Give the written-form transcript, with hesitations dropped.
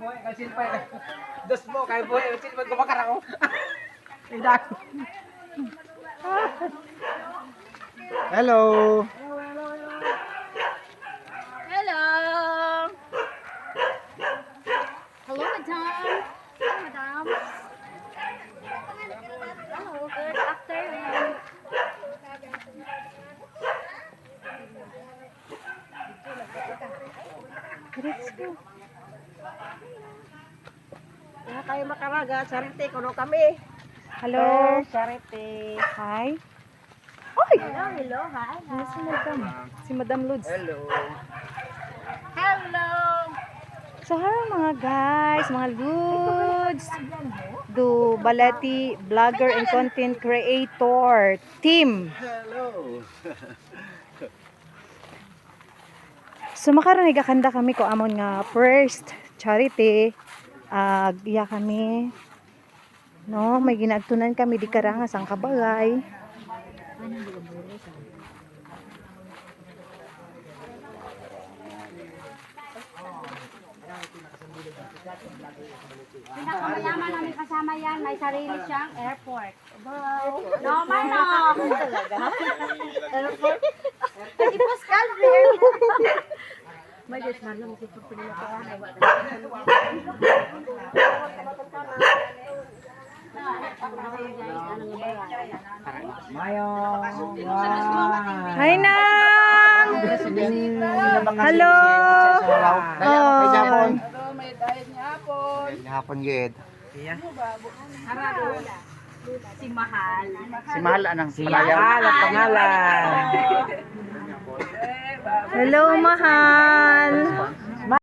Kasil pa. Dos mo kay boy, kasil pa kumakara ko. Tidak. Hello. Hello. Hello, madam. Hi, madam. Hello, good afternoon. Let's go. Wala kayo makaraga. Sarite, kuno kami. Hello. Sarite. Hi. Hello, hello, hi. Ano si Madam? Si Madam Lods. Hello. Hello. So, hello mga guys, mga Lods. Do Balati Vlogger and Content Creator Team. Hello. So, makaroon nagakanda kami ko amon nga first charity. Iya kami. No, may ginagtunan kami di karangas ang kabagay. Pinakamayaman namin kasama yan. May sarili siyang airport. No, Mano. Airport? Hindi Pascal, airport. May Diyos man lang. Kasi pinakakaan. Mayong. Hi, Nang! Hello! May Japon. May dahil niya hapon. Hapon gid. Si Mahal. Si Mahal anang Si Mahal ang pangalan. Hello, mahal!